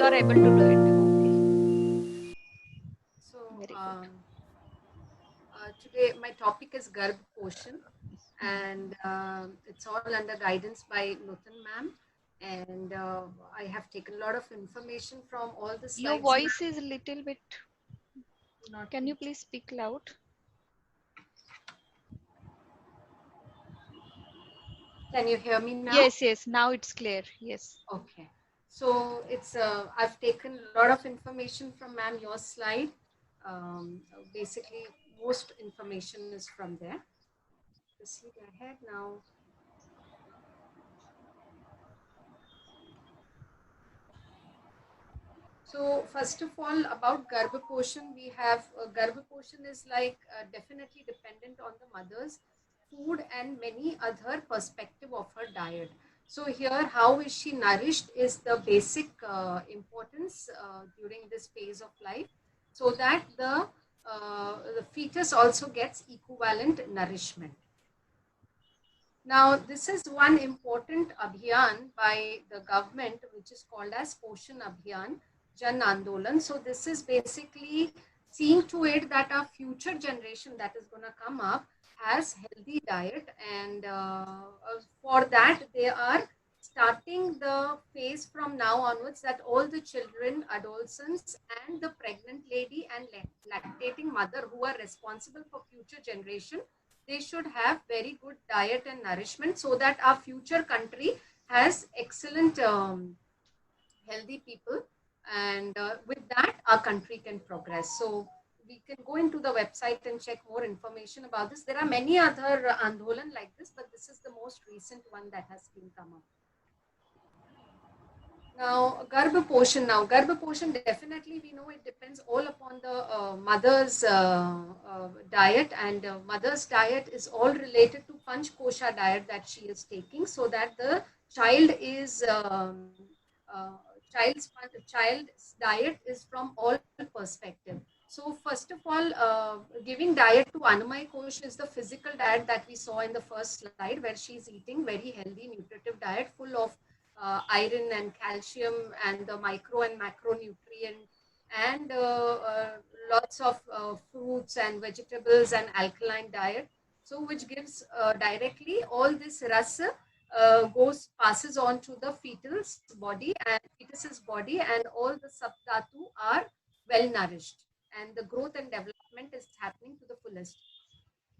are able to do it. Okay. So Very good. today my topic is Garb Poshan, and it's all under guidance by Nutan ma'am. And I have taken a lot of information from all the Your slides. voice is a little bit not. Can you please speak loud? Can you hear me now? Yes, yes. Now it's clear. Yes. Okay. So it's I've taken a lot of information from ma'am your slide. Basically, most information is from there. Proceed ahead now. So first of all, about Garbha Poshan, we have Garbha Poshan is like definitely dependent on the mother's food and many other perspective of her diet. So here, how is she nourished is the basic importance during this phase of life, so that the fetus also gets equivalent nourishment. Now, this is one important abhiyan by the government, which is called as Poshan Abhiyan, Jan Andolan. So, this is basically seeing to it that our future generation that is going to come up has healthy diet, and for that they are starting the phase from now onwards, that all the children, adolescents, and the pregnant lady and lactating mother who are responsible for future generation, they should have very good diet and nourishment, so that our future country has excellent healthy people, and with that our country can progress. So we can go into the website and check more information about this. There are many other andolan like this, but this is the most recent one that has been come up. Now, Garbha Poshan. Now, Garbha Poshan, definitely we know it depends all upon the mother's diet, and mother's diet is all related to Panch Kosha diet that she is taking, so that the child is uh, child's diet is from all perspective. So, first of all, giving diet to Annamai Kosh is the physical diet that we saw in the first slide, where she is eating very healthy, nutritive diet full of iron and calcium and the micro and macronutrient, and lots of fruits and vegetables and alkaline diet. So which gives directly all this rasa goes passes on to the fetus's body, and all the subdhatu are well nourished, and the growth and development is happening to the fullest.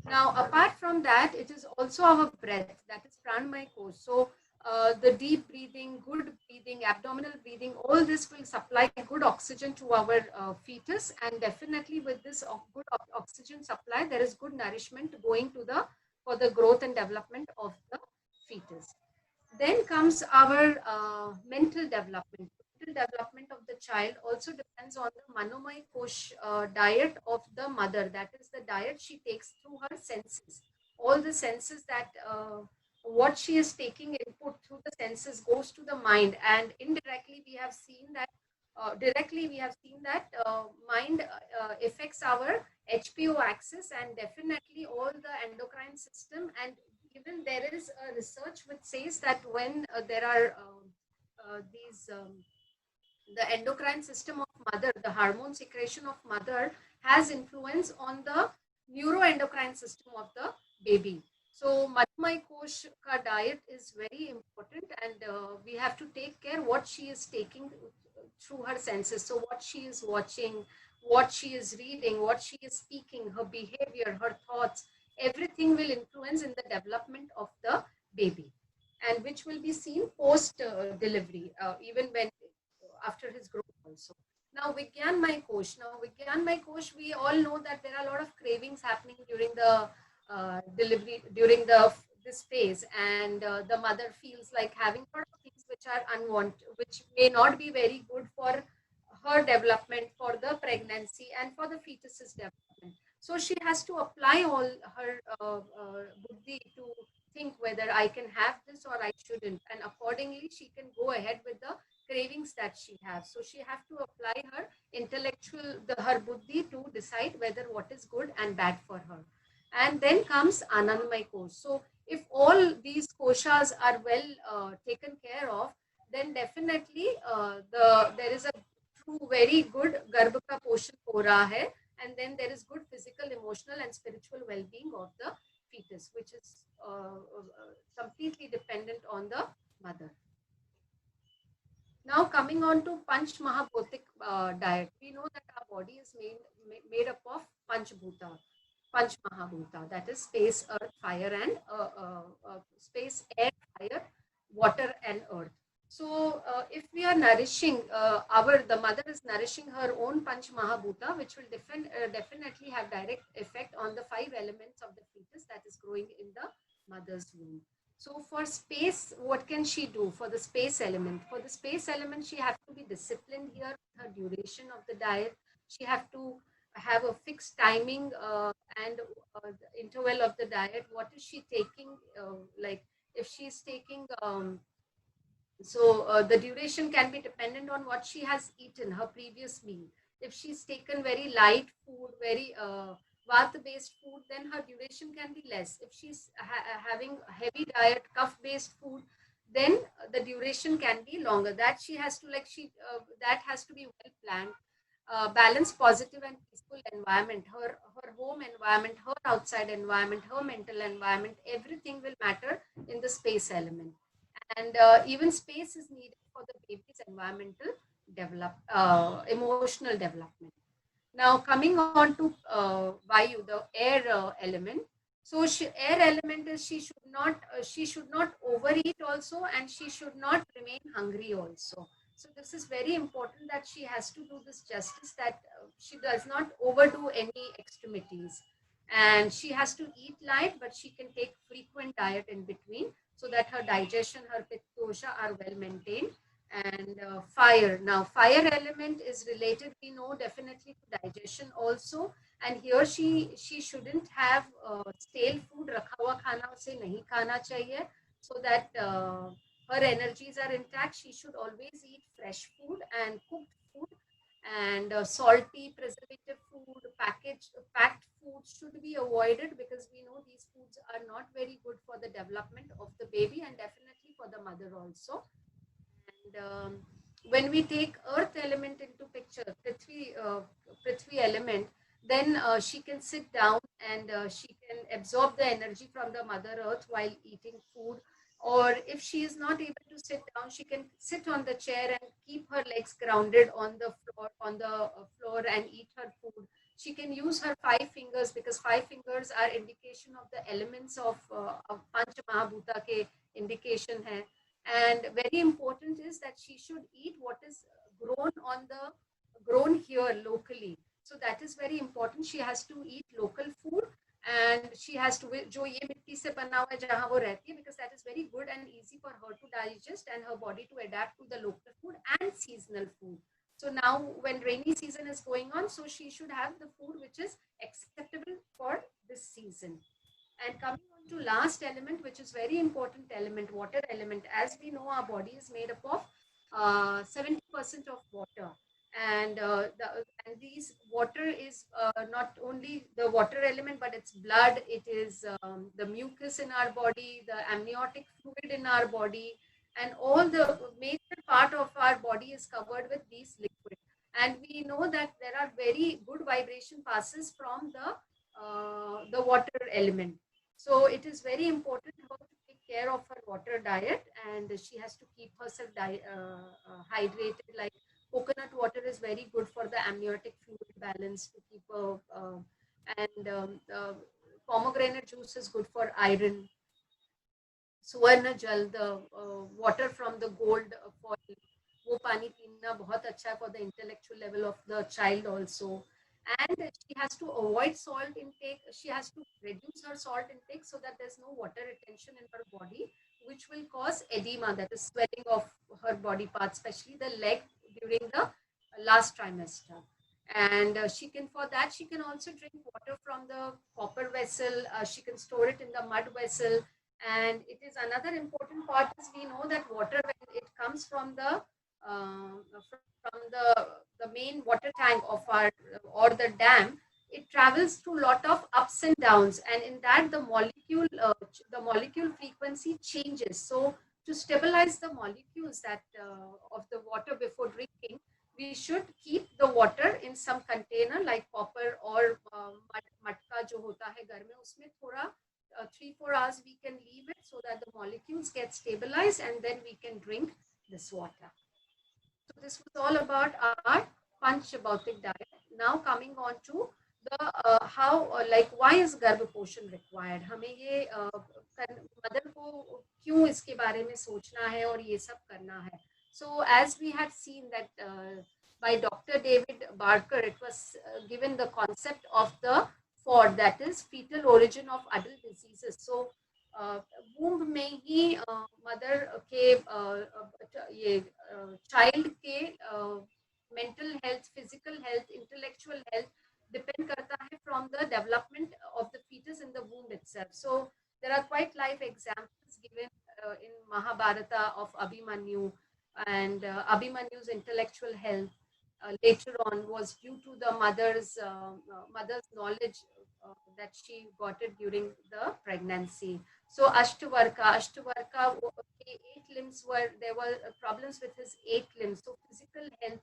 Now, apart from that, it is also our breath, that is pranamaya kosh. So, the deep breathing, good breathing, abdominal breathing, all this will supply good oxygen to our fetus, and definitely with this good oxygen supply, there is good nourishment going to the for the growth and development of the fetus. Then comes our mental development. Mental development of the child also depends on the Manomai Kosh diet of the mother. That is the diet she takes through her senses. All the senses that what she is taking input through the senses goes to the mind, and indirectly we have seen that directly we have seen that mind affects our HPO axis, and definitely all the endocrine system. And even there is a research which says that when there are these the endocrine system of mother, the hormone secretion of mother has influence on the neuroendocrine system of the baby. So Madhumai Kosh ka diet is very important, and we have to take care what she is taking through her senses. So what she is watching, what she is reading, what she is speaking, her behavior, her thoughts, everything will influence in the development of the baby, and which will be seen post delivery, even when after his growth also. Now, Vigyan My Kosh. Now, Vigyan My Kosh, we all know that there are a lot of cravings happening during the delivery, during the this phase, and the mother feels like having a lot of things which are unwanted, which may not be very good for her development, for the pregnancy, and for the fetus's development. So she has to apply all her buddhi to think whether I can have this or I shouldn't, and accordingly she can go ahead with the cravings that she has. So she have to apply her her buddhi to decide whether what is good and bad for her. And then comes Anandamay Kosh. So if all these koshas are well taken care of, then definitely there is a true very good गर्भ का पोषण हो रहा है, and then there is good physical, emotional and spiritual well-being of the fetus, which is completely dependent on the mother. Now coming on to Panch Mahabhutik diet, we know that our body is made up of Panch Bhuta, Panch Mahabhuta, that is space, earth, fire, and space, air, fire, water, and earth. So if we are nourishing the mother is nourishing her own Panch Mahabhuta, which will definitely have direct effect on the 5 elements of the fetus that is growing in the mother's womb. So for space, what can she do for the space element? For the space element, she have to be disciplined here with her duration of the diet. She have to have a fixed timing and the interval of the diet. What is she taking? Like if she's taking, the duration can be dependent on what she has eaten, her previous meal. If she's taken very light food, very vata-based food, then her duration can be less. If she's having heavy diet, cup-based food, then the duration can be longer. That she has to that has to be well planned. Balance positive and peaceful environment. Her home environment, her outside environment, her mental environment, everything will matter in the space element. And even space is needed for the baby's environmental emotional development. Now coming on to Vayu, the air element. So air element is she should not overeat also, and she should not remain hungry also. So this is very important that she has to do this justice, that she does not overdo any extremities, and she has to eat light, but she can take frequent diet in between so that her digestion, her pitta dosha are well maintained. And fire. Now, fire element is related, we know, definitely to digestion also. And here she shouldn't have stale food. रखा हुआ खाना उसे नहीं खाना चाहिए, so that her energies are intact. She should always eat fresh food and cooked food, and salty, preservative food, packed food should be avoided, because we know these foods are not very good for the development of the baby and definitely for the mother also. And when we take earth element into picture, Prithvi element, then she can sit down and she can absorb the energy from the mother earth while eating food. Or if she is not able to sit down, she can sit on the chair and keep her legs grounded on the floor and eat her food. She can use her 5 fingers, because 5 fingers are indication of the elements of Panch Mahabhuta ke indication hai. And very important is that she should eat what is grown here locally. So that is very important. She has to eat local food, and she has to जो ये मिट्टी से बना हुआ है जहाँ वो रहती है, because that is very good and easy for her to digest and her body to adapt to the local food and seasonal food. So now when rainy season is going on, so she should have the food which is acceptable for this season. And coming on to last element, which is very important element, water element. As we know, our body is made up of 70% of water. And these water is not only the water element, but it's blood, it is the mucus in our body, the amniotic fluid in our body, and all the major part of our body is covered with these liquids. And we know that there are very good vibration passes from the water element. So it is very important how to take care of her water diet, and she has to keep herself hydrated. Like coconut water is very good for the amniotic fluid balance to keep and pomegranate juice is good for iron. Suvarna jal, the water from the gold foil, वो पानी पीना बहुत अच्छा है for the intellectual level of the child also. And she has to avoid salt intake. She has to reduce her salt intake so that there's no water retention in her body, which will cause edema, that is swelling of her body parts, especially the leg during the last trimester. And for that, she can also drink water from the copper vessel. She can store it in the mud vessel. And it is another important part is we know that water, when it comes from the main water tank of our or the dam, it travels through a lot of ups and downs, and in that the molecule frequency changes. So to stabilize the molecules that of the water before drinking, we should keep the water in some container like copper or matka jo hota hai ghar mein, usme thoda 3-4 hours we can leave it so that the molecules get stabilized and then we can drink this water. So this was all about our Panch-Bhautik diet. Now coming on to the how like why is गर्भ पोषण required? हमें ये mother को क्यों इसके बारे में सोचना है और ये सब करना है. So as we had seen that by Dr. David Barker, it was given the concept of the FOD, that is fetal origin of adult diseases. So womb में ही मदर के ये चाइल्ड के mental health, physical health, intellectual health depend करता है from the development of the fetus in the womb itself. So there are quite life examples given in Mahabharata of Abhimanyu, and Abhimanyu's intellectual health later on was due to the mother's knowledge that she got it during the pregnancy. So Ashtavarka, 8 limbs were, there were problems with his 8 limbs. So physical health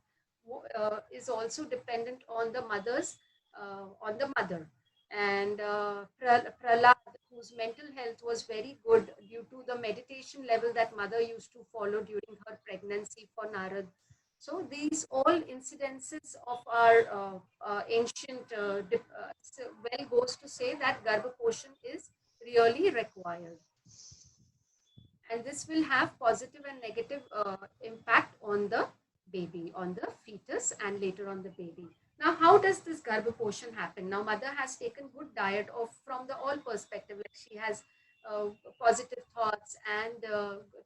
is also dependent on the mother. And Prahlad, whose mental health was very good due to the meditation level that mother used to follow during her pregnancy for Narad. So these all incidences of our ancient well goes to say that Garbha Poshan is really required. And this will have positive and negative impact on the baby, on the fetus, and later on the baby. Now, how does this Garbha Poshan happen? Now, mother has taken good diet from the all perspective, like she has positive thoughts and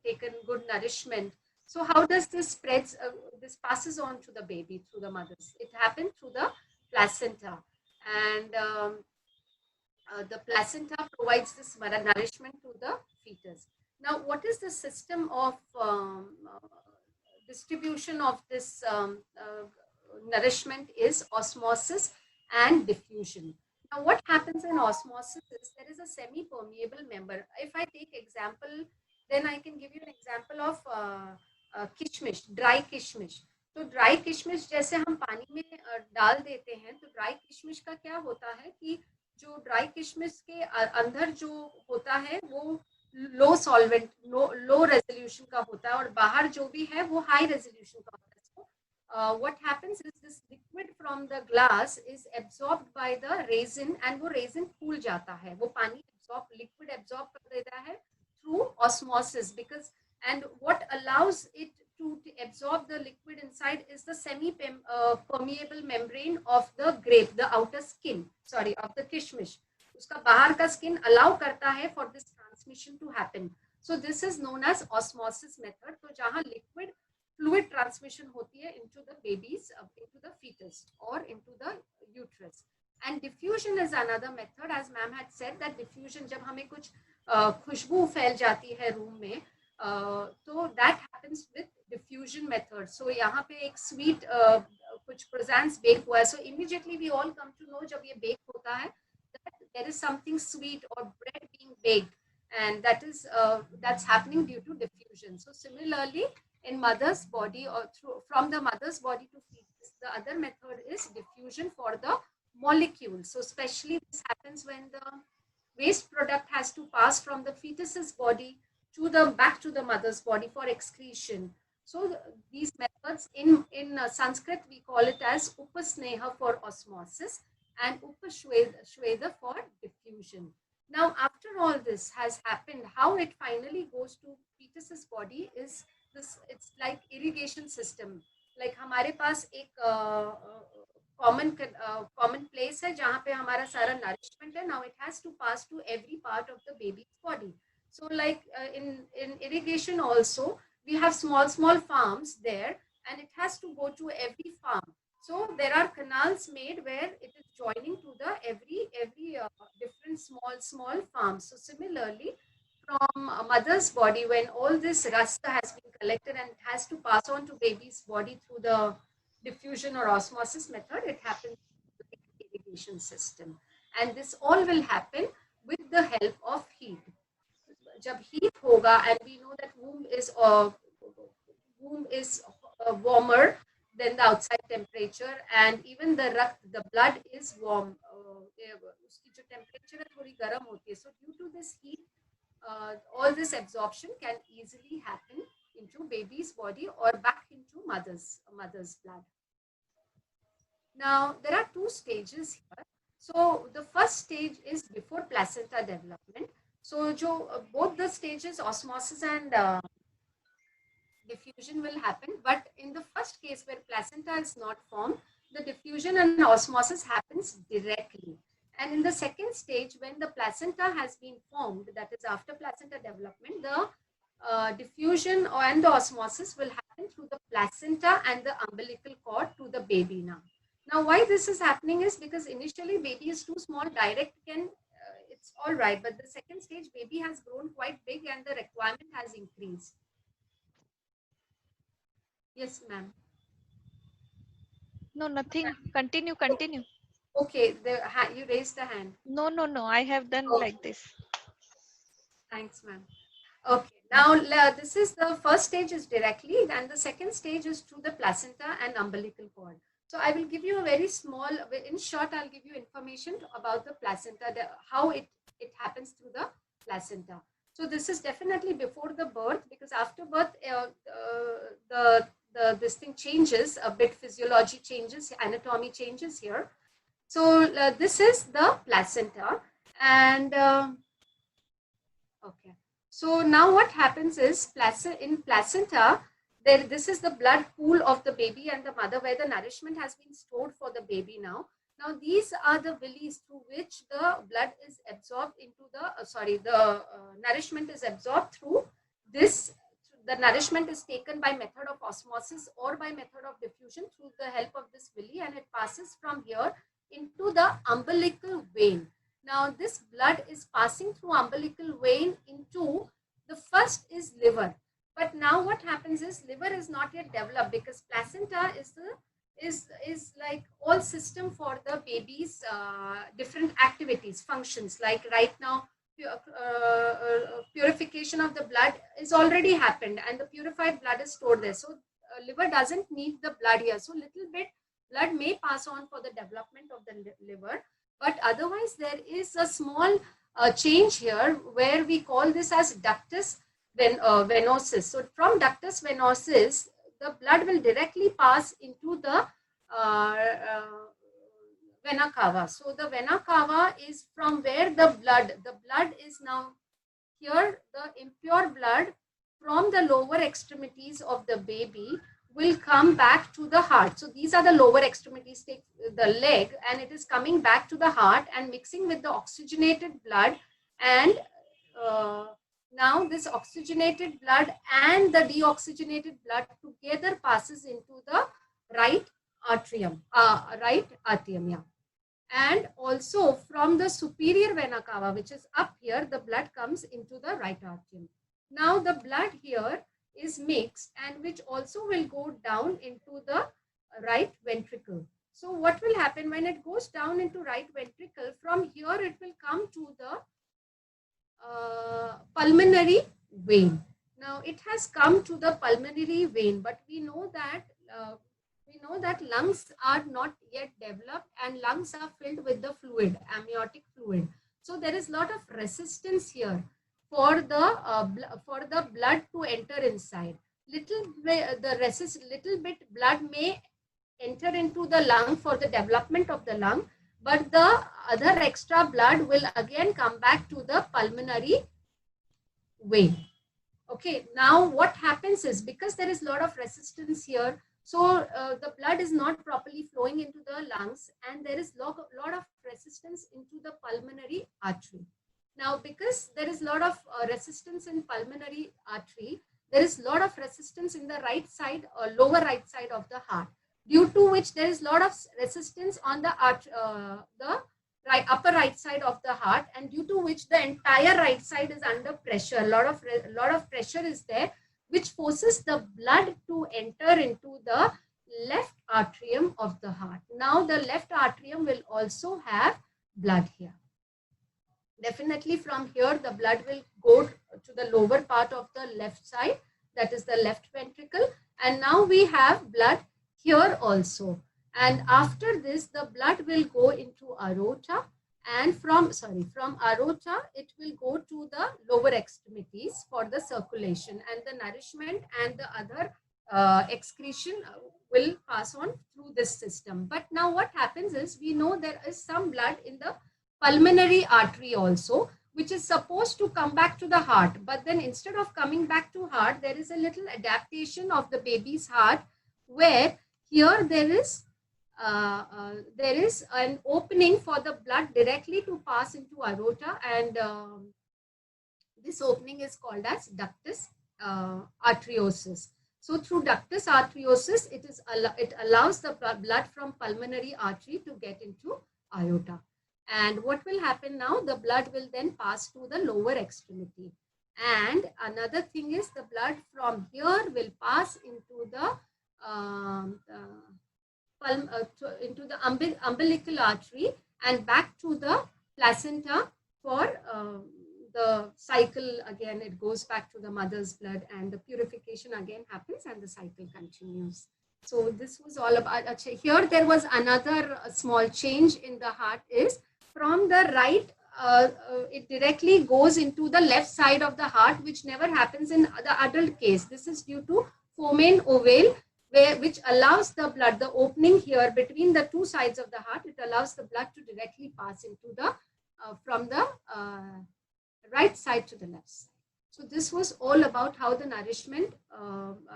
taken good nourishment. So how does this spreads, this passes on to the baby through the mothers? It happens through the placenta, and the placenta provides this nourishment to the fetus. Now, what is the system of distribution of this nourishment is osmosis and diffusion. Now, what happens in osmosis is there is a semi-permeable member. If I take example, then I can give you an example of किशमिश, dry किशमिश. तो dry किशमिश जैसे हम पानी में डाल देते हैं, तो ड्राई किशमिश का क्या होता है कि जो ड्राई किशमिश के अंदर जो होता है वो लो सॉल्वेंट, लो रेजोल्यूशन का होता है, और बाहर जो भी है वो हाई रेजोल्यूशन का होता है. So what happens is this liquid from the glass is absorbed by the resin, and वो resin फूल जाता है, वो पानी liquid absorb कर देता है through osmosis, because and what allows it to absorb the liquid inside is the semi-permeable membrane of the grape, the outer skin, of the kishmish. उसका बाहर का skin allow करता है for this transmission to happen. So this is known as osmosis method. तो जहाँ liquid fluid transmission होती है into the babies, into the fetus or into the uterus. And diffusion is another method, as ma'am had said that diffusion जब हमें कुछ खुशबू फैल जाती है रूम में, तो that happens with diffusion method. So यहाँ पे एक sweet कुछ croissants bake हुआ है, so immediately we all come to know जब ये bake होता है that there is something sweet or bread being baked, and that is that's happening due to diffusion. So similarly in mother's body or from the mother's body to fetus, the other method is diffusion for the molecules. So especially this happens when the waste product has to pass from the fetus's body to the back to the mother's body for excretion. So these methods in Sanskrit we call it as upasneha for osmosis and upashweda for diffusion. Now after all this has happened, how it finally goes to fetus's body is this, it's like irrigation system. Like हमारे पास एक common place है जहाँ पे हमारा सारा nourishment है. Now it has to pass to every part of the baby's body. So like in irrigation also, we have small farms there, and it has to go to every farm. So there are canals made where it is joining to the every different small farms. So similarly, from a mother's body, when all this rasta has been collected and it has to pass on to baby's body through the diffusion or osmosis method, it happens with the irrigation system. And this all will happen with the help of heat. जब heat होगा, and we know that womb is warmer than the outside temperature, and even the blood is warm. उसकी जो temperature है थोड़ी गर्म होती है. So due to this heat, all this absorption can easily happen into baby's body or back into mother's blood. Now there are two stages here. So the first stage is before placenta development. So both the stages, osmosis and diffusion, will happen, but in the first case where placenta is not formed, the diffusion and osmosis happens directly. And in the second stage, when the placenta has been formed, that is after placenta development, the diffusion and the osmosis will happen through the placenta and the umbilical cord to the baby now. Now, why this is happening is because initially baby is too small, direct it's all right, but the second stage baby has grown quite big and the requirement has increased. Yes, ma'am. No, nothing. Continue. Okay, you raised the hand. No. I have done like this. Thanks, ma'am. Okay, now this is the first stage is directly, and the second stage is through the placenta and umbilical cord. So I will give you a very small, in short, I'll give you information about the placenta, how it happens through the placenta. So this is definitely before the birth, because after birth, this thing changes a bit, physiology changes, anatomy changes here. So this is the placenta, and okay. So now what happens is in placenta, this is the blood pool of the baby and the mother, where the nourishment has been stored for the baby now. Now these are the villi through which the blood is absorbed into the nourishment is absorbed through this. The nourishment is taken by method of osmosis or by method of diffusion through the help of this villi, and it passes from here into the umbilical vein. Now this blood is passing through umbilical vein into, the first is liver. But now what happens is liver is not yet developed, because placenta is like all system for the baby's different activities, functions. Like right now, purification of the blood is already happened, and the purified blood is stored there. So liver doesn't need the blood here. So little bit blood may pass on for the development of the liver, but otherwise there is a small change here, where we call this as ductus venosus. So from ductus venosus, the blood will directly pass into the vena cava. So the vena cava is from where the blood is now here. The impure blood from the lower extremities of the baby will come back to the heart. So these are the lower extremities, take the leg, and it is coming back to the heart and mixing with the oxygenated blood, and now this oxygenated blood and the deoxygenated blood together passes into the right atrium, yeah. And also from the superior vena cava, which is up here, the blood comes into the right atrium. Now the blood here is mixed, and which also will go down into the right ventricle. So what will happen when it goes down into right ventricle? From here it will come to the pulmonary vein. Now it has come to the pulmonary vein, but we know that lungs are not yet developed, and lungs are filled with the fluid, amniotic fluid. So there is a lot of resistance here for the blood to enter inside. Little bit blood may enter into the lung for the development of the lung, but the other extra blood will again come back to the pulmonary vein. Okay, now what happens is, because there is a lot of resistance here, so the blood is not properly flowing into the lungs, and there is lot of resistance into the pulmonary artery. Now, because there is a lot of resistance in pulmonary artery, there is a lot of resistance in the right side or lower right side of the heart, due to which there is a lot of resistance on the upper right side of the heart, and due to which the entire right side is under pressure. A lot of pressure is there, which forces the blood to enter into the left atrium of the heart. Now the left atrium will also have blood here. Definitely from here, the blood will go to the lower part of the left side, that is the left ventricle. And now we have blood here also. And after this, the blood will go into aorta, and from aorta, it will go to the lower extremities for the circulation, and the nourishment and the other excretion will pass on through this system. But now what happens is, we know there is some blood in the pulmonary artery also, which is supposed to come back to the heart. But then instead of coming back to heart, there is a little adaptation of the baby's heart, where here there is an opening for the blood directly to pass into aorta, and this opening is called as ductus arteriosus. So through ductus arteriosus, it allows the blood from pulmonary artery to get into aorta. And what will happen now? The blood will then pass to the lower extremity. And another thing is, the blood from here will pass into the umbilical artery and back to the placenta for the cycle. Again, it goes back to the mother's blood, and the purification again happens, and the cycle continues. So this was all about. Here there was another small change in the heart, is from the right, it directly goes into the left side of the heart, which never happens in the adult case. This is due to foramen ovale, which allows the blood, the opening here between the two sides of the heart, it allows the blood to directly pass into the from the right side to the left side. So this was all about how the nourishment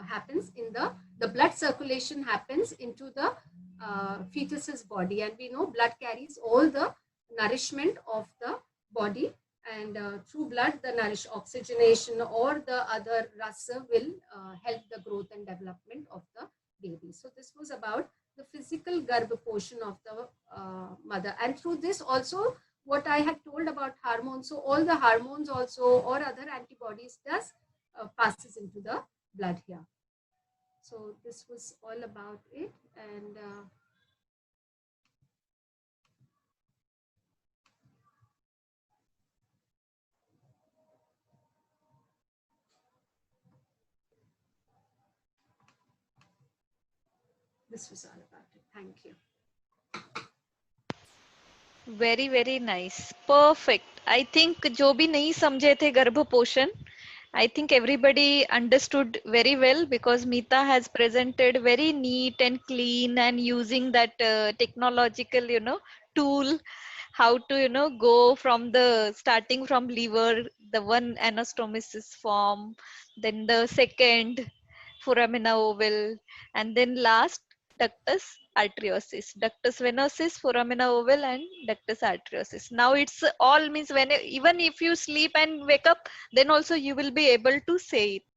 happens in the blood circulation happens into the fetus's body. And we know blood carries all the nourishment of the body, and through blood, the oxygenation or the other rasa will help the growth and development of the baby. So this was about the physical garbha portion of the mother. And through this also, what I had told about hormones, so all the hormones also or other antibodies does passes into the blood here. So this was all about it. And this was all about it. Thank you. Very, very nice. Perfect. I think जो भी नहीं समझे थे गर्भ पोषण, I think everybody understood very well, because Meeta has presented very neat and clean and using that technological, tool, how to, go from the starting from liver, the one anastomosis form, then the second foramina ovale, and then last ductus arteriosus, ductus venosus, foramina ovale, and ductus arteriosus. Now it's all means, when even if you sleep and wake up, then also you will be able to say it.